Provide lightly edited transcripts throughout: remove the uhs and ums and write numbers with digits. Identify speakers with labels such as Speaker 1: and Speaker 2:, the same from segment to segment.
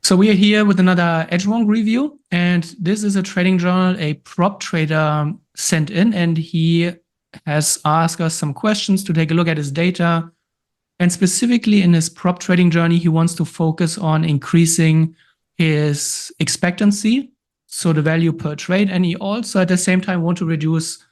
Speaker 1: So we are here with another Edgewonk review, and this is a trading journal a prop trader sent in, and he has asked us some questions to take a look at his data. And specifically in his prop trading journey, he wants to focus on increasing his expectancy, so the value per trade, and he also at the same time want to reduce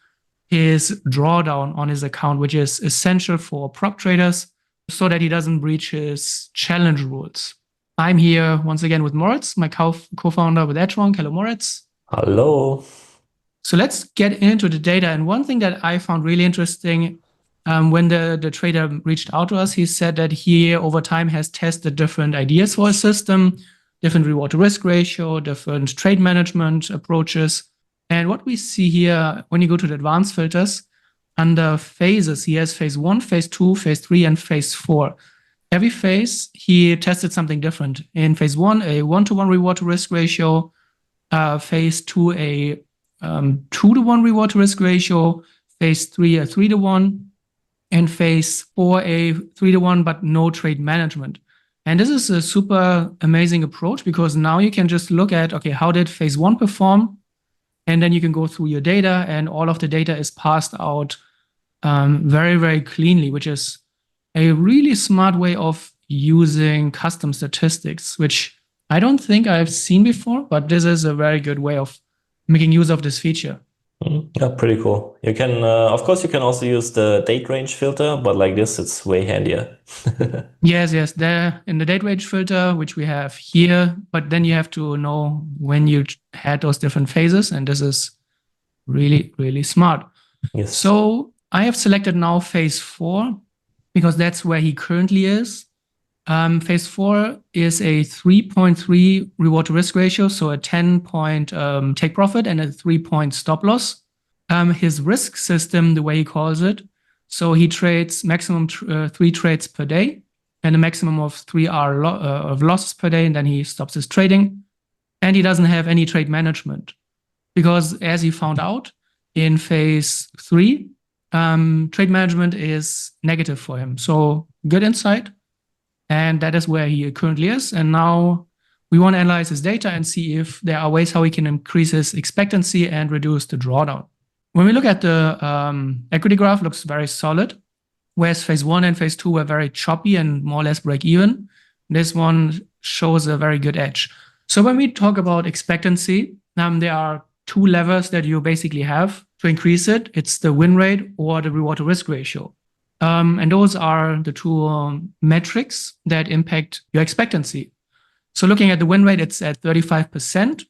Speaker 1: his drawdown on his account, which is essential for prop traders so that he doesn't breach his challenge rules. I'm here once again with Moritz, my co-founder with Edgewonk. Hello, Moritz.
Speaker 2: Hello.
Speaker 1: So let's get into the data. And one thing that I found really interesting, when the trader reached out to us, he said that he over time has tested different ideas for a system, different reward to risk ratio, different trade management approaches. And what we see here, when you go to the advanced filters, under phases, he has phase 1, phase 2, phase 3, and phase 4. Every phase, he tested something different. In phase 1, a 1-to-1 reward to risk ratio. Phase 2, a 2-to-1 reward to risk ratio. Phase 3, a 3-to-1. And phase 4, a 3-to-1, but no trade management. And this is a super amazing approach because now you can just look at, okay, how did phase 1 perform? And then you can go through your data, and all of the data is passed out very, very cleanly, which is a really smart way of using custom statistics, which I don't think I've seen before, but this is a very good way of making use of this feature.
Speaker 2: Yeah, pretty cool. You can, of course, you can also use the date range filter, but like this, it's way handier.
Speaker 1: Yes, there in the date range filter, which we have here, but then you have to know when you had those different phases, and this is really, really smart.
Speaker 2: Yes.
Speaker 1: So I have selected now phase 4, because that's where he currently is. Phase 4 is a 3.3 reward to risk ratio, so a 10-point take profit and a 3-point stop loss. His risk system, the way he calls it, so he trades maximum 3 trades per day and a maximum of 3 hour of losses per day, and then he stops his trading. And he doesn't have any trade management because, as he found out in phase 3, trade management is negative for him. So good insight. And that is where he currently is. And now we want to analyze his data and see if there are ways how he can increase his expectancy and reduce the drawdown. When we look at the equity graph, it looks very solid, whereas phase 1 and phase 2 were very choppy and more or less break even. This one shows a very good edge. So when we talk about expectancy, there are 2 levers that you basically have to increase it. It's the win rate or the reward to risk ratio. And those are the 2 metrics that impact your expectancy. So looking at the win rate, it's at 35%,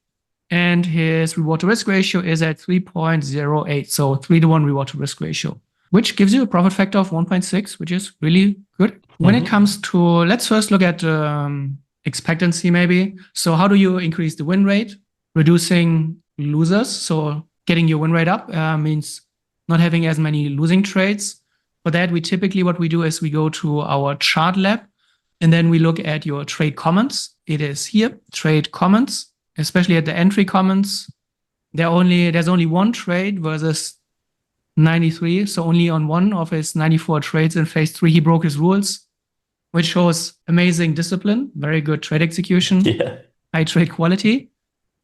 Speaker 1: and his reward to risk ratio is at 3.08, so 3-to-1 reward to risk ratio, which gives you a profit factor of 1.6, which is really good. When it comes to, let's first look at expectancy maybe. So how do you increase the win rate? Reducing losers, so getting your win rate up means not having as many losing trades. For that, what we do is we go to our chart lab, and then we look at your trade comments. It is here, trade comments, especially at the entry comments. There's only 1 trade versus 93, so only on 1 of his 94 trades in phase 3 he broke his rules, which shows amazing discipline, very good trade execution, high trade quality.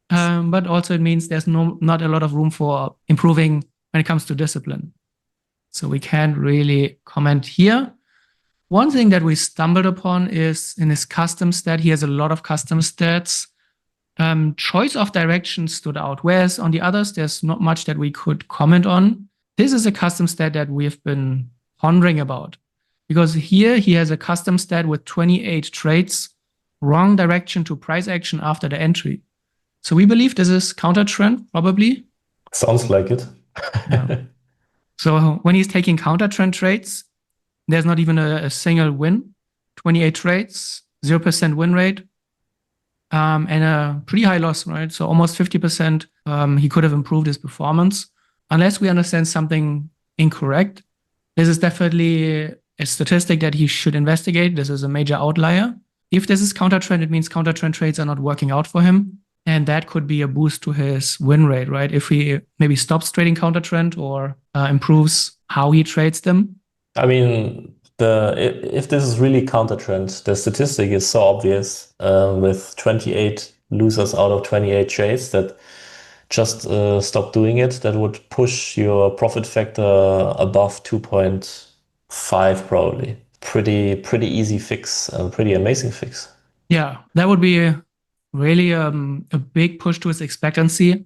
Speaker 1: But also it means there's not a lot of room for improving when it comes to discipline. So we can't really comment here. One thing that we stumbled upon is in his custom stat, he has a lot of custom stats. Choice of direction stood out, whereas on the others, there's not much that we could comment on. This is a custom stat that we've been pondering about, because here he has a custom stat with 28 trades, wrong direction to price action after the entry. So we believe this is counter trend, probably.
Speaker 2: Sounds like it.
Speaker 1: Yeah. So when he's taking counter trend trades, there's not even a single win. 28 trades, 0% win rate, and a pretty high loss, right? So almost 50%. He could have improved his performance. Unless we understand something incorrect, this is definitely a statistic that he should investigate. This is a major outlier. If this is counter trend, it means counter trend trades are not working out for him. And that could be a boost to his win rate, right? If he maybe stops trading counter trend or improves how he trades them.
Speaker 2: I mean, If this is really counter trend, the statistic is so obvious, with 28 losers out of 28 trades that just stop doing it. That would push your profit factor above 2.5 probably. Pretty easy fix, pretty amazing fix.
Speaker 1: Yeah, that would be really a big push to his expectancy,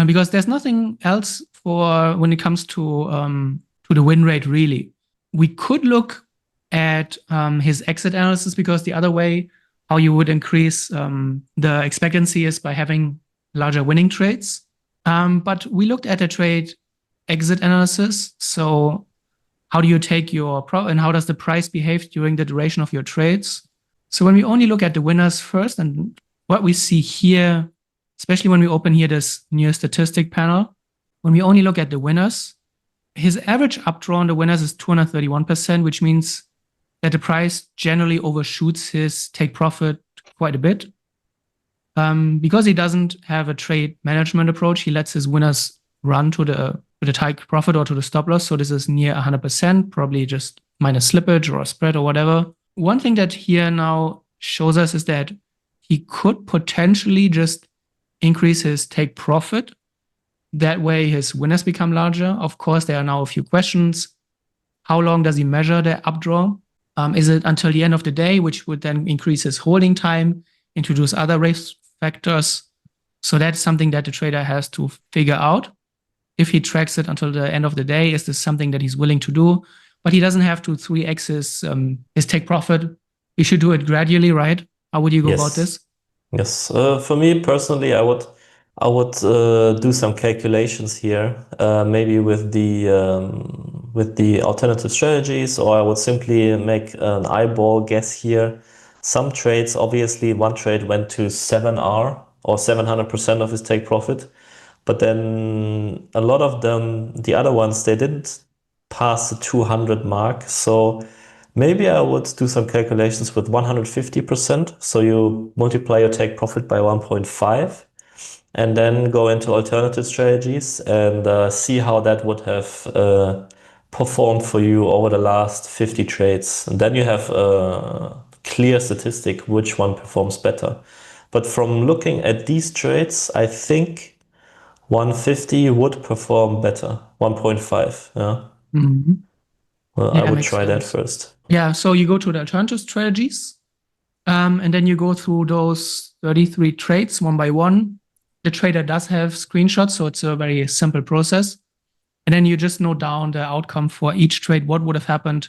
Speaker 1: because there's nothing else for when it comes to the win rate really. We could look at his exit analysis, because the other way how you would increase the expectancy is by having larger winning trades. But we looked at a trade exit analysis. So how do you take your and how does the price behave during the duration of your trades? So when we only look at the winners first, and what we see here, especially when we open here this new statistic panel, when we only look at the winners, his average updraw on the winners is 231%, which means that the price generally overshoots his take profit quite a bit. Because he doesn't have a trade management approach, he lets his winners run to the take profit or to the stop loss. So this is near 100%, probably just minus slippage or a spread or whatever. One thing that here now shows us is that he could potentially just increase his take profit. That way his winners become larger. Of course, there are now a few questions. How long does he measure the updraw? Is it until the end of the day, which would then increase his holding time, introduce other risk factors? So that's something that the trader has to figure out. If he tracks it until the end of the day, is this something that he's willing to do? But he doesn't have to 3x his take profit. He should do it gradually, right? How would you go about this?
Speaker 2: Yes. For me personally, I would do some calculations here, maybe with the alternative strategies, or I would simply make an eyeball guess here. Some trades, obviously, one trade went to 7R or 700% of his take profit, but then a lot of them, the other ones, they didn't pass the 200 mark. So maybe I would do some calculations with 150%. So you multiply your take profit by 1.5 and then go into alternative strategies and see how that would have performed for you over the last 50 trades. And then you have a clear statistic which one performs better. But from looking at these trades, I think 150 would perform better. 1.5, yeah.
Speaker 1: Mhm.
Speaker 2: Well,
Speaker 1: Yeah,
Speaker 2: I would
Speaker 1: makes
Speaker 2: try that
Speaker 1: sense.
Speaker 2: first.
Speaker 1: Yeah, so you go to the alternative strategies, and then you go through those 33 trades one by one. The trader does have screenshots, so it's a very simple process. And then you just note down the outcome for each trade. What would have happened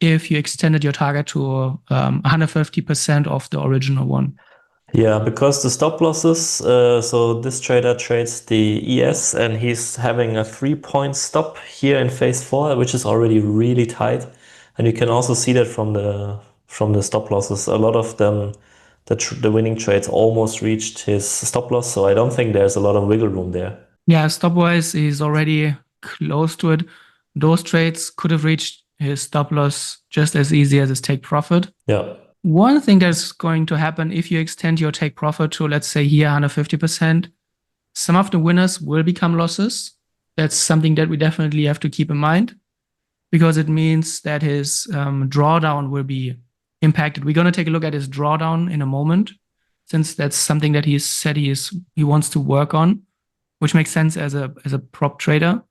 Speaker 1: if you extended your target to 150% of the original one?
Speaker 2: Yeah, because the stop losses, so this trader trades the ES and he's having a 3-point stop here in phase 4, which is already really tight. And you can also see that from the stop losses. A lot of them, the winning trades almost reached his stop loss, so I don't think there's a lot of wiggle room there.
Speaker 1: Yeah, stop wise, he's already close to it. Those trades could have reached his stop loss just as easy as his take profit.
Speaker 2: Yeah.
Speaker 1: One thing that's going to happen if you extend your take profit to, let's say, here 150%, some of the winners will become losses. That's something that we definitely have to keep in mind, because it means that his drawdown will be impacted. We're going to take a look at his drawdown in a moment, since that's something that he said he wants to work on, which makes sense as a prop trader.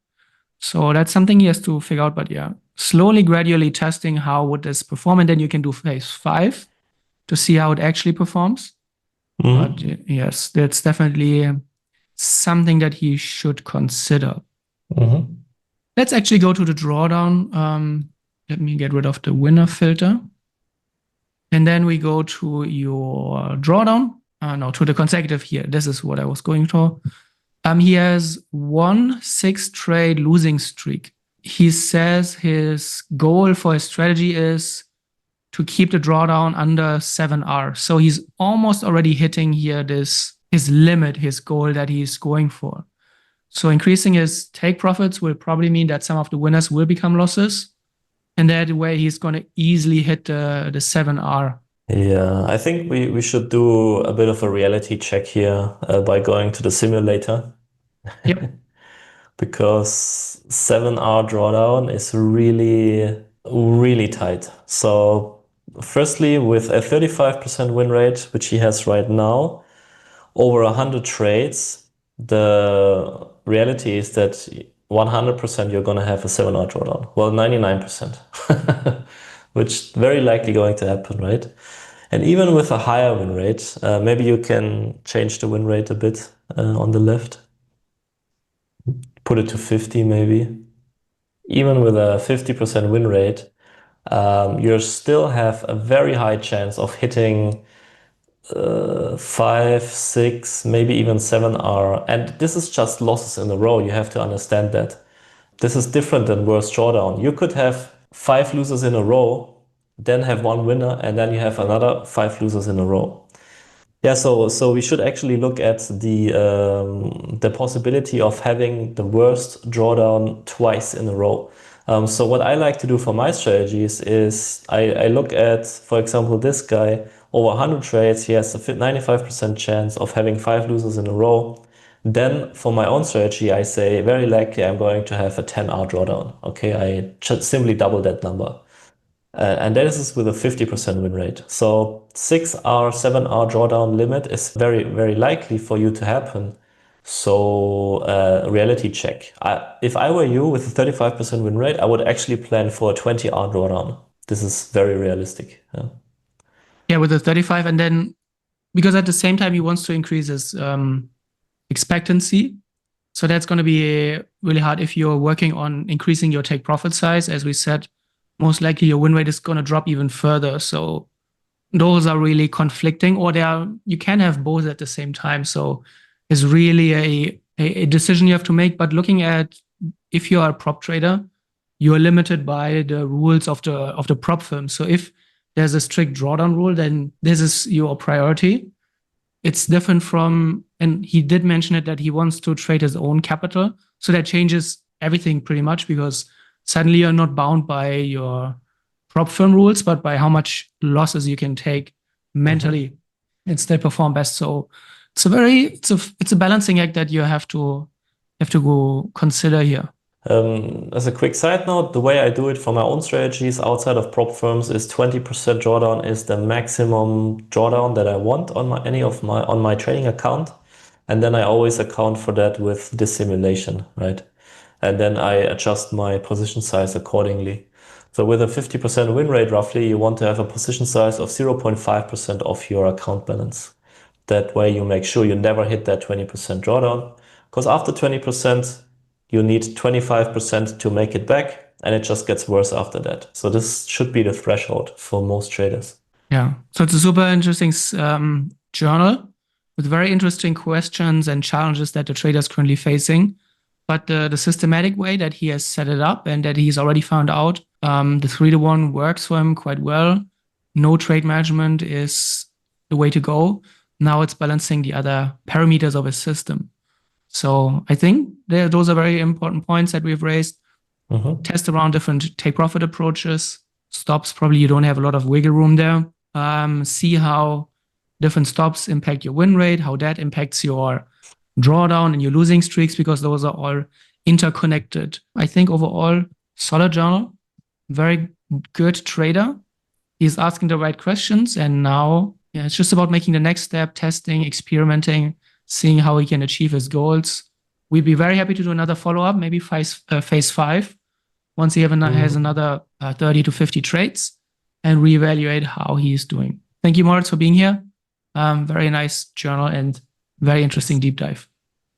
Speaker 1: So that's something he has to figure out. But yeah, slowly, gradually testing how would this perform, and then you can do phase 5 to see how it actually performs. But yes, that's definitely something that he should consider. Let's actually go to the drawdown. Let me get rid of the winner filter. And then we go to your drawdown. No, to the consecutive here. This is what I was going for. He has 1 6-trade losing streak. He says his goal for his strategy is to keep the drawdown under 7R. So he's almost already hitting here his limit, his goal that he's going for. So increasing his take profits will probably mean that some of the winners will become losses. And that way he's going to easily hit the 7R.
Speaker 2: Yeah, I think we should do a bit of a reality check here by going to the simulator.
Speaker 1: Yep.
Speaker 2: Because 7R drawdown is really really tight. So firstly, with a 35% win rate, which he has right now, over 100 trades, the reality is that 100% you're going to have a 7-hour drawdown. Well, 99%, which very likely going to happen, right? And even with a higher win rate, maybe you can change the win rate a bit on the left. Put it to 50 maybe. Even with a 50% win rate, you still have a very high chance of hitting 5, 6, maybe even 7 hour. And this is just losses in a row. You have to understand that. This is different than worst drawdown. You could have 5 losers in a row, then have 1 winner, and then you have another 5 losers in a row. Yeah, so we should actually look at the possibility of having the worst drawdown twice in a row. So what I like to do for my strategies is I look at, for example, this guy over 100 trades. He has a 95% chance of having 5 losers in a row. Then for my own strategy, I say very likely I'm going to have a 10-hour drawdown. Okay, I just simply double that number. And that is with a 50% win rate. So 6-hour, 7-hour drawdown limit is very, very likely for you to happen. So reality check. If I were you with a 35% win rate, I would actually plan for a 20-hour drawdown. This is very realistic. Yeah.
Speaker 1: Yeah, with the 35, and then because at the same time he wants to increase his expectancy. So that's going to be really hard if you're working on increasing your take profit size. As we said, most likely your win rate is going to drop even further. So those are really conflicting, or you can have both at the same time. So it's really a decision you have to make. But looking at if you are a prop trader, you are limited by the rules of the prop firm. So if there's a strict drawdown rule, then this is your priority. It's different from, and he did mention it, that he wants to trade his own capital. So that changes everything pretty much, because suddenly you're not bound by your prop firm rules, but by how much losses you can take mentally and still perform best. So it's a balancing act that you have to go consider here.
Speaker 2: As a quick side note, the way I do it for my own strategies outside of prop firms is 20% drawdown is the maximum drawdown that I want on my trading account, and then I always account for that with dissimulation, right? And then I adjust my position size accordingly. So with a 50% win rate, roughly, you want to have a position size of 0.5% of your account balance. That way you make sure you never hit that 20% drawdown, because after 20%, you need 25% to make it back, and it just gets worse after that. So this should be the threshold for most traders.
Speaker 1: Yeah. So it's a super interesting journal with very interesting questions and challenges that the trader is currently facing. But the systematic way that he has set it up and that he's already found out, the 3-to-1 works for him quite well. No trade management is the way to go. Now it's balancing the other parameters of his system. So I think those are very important points that we've raised. Test around different take profit approaches. Stops, probably you don't have a lot of wiggle room there. See how different stops impact your win rate, how that impacts your drawdown and your losing streaks, because those are all interconnected. I think overall, solid journal, very good trader. He's asking the right questions, and now it's just about making the next step, testing, experimenting, seeing how he can achieve his goals. We'd be very happy to do another follow-up, maybe phase 5, once he has another 30 to 50 trades, and reevaluate how he's doing. Thank you, Moritz, for being here. Very nice journal and very interesting deep dive.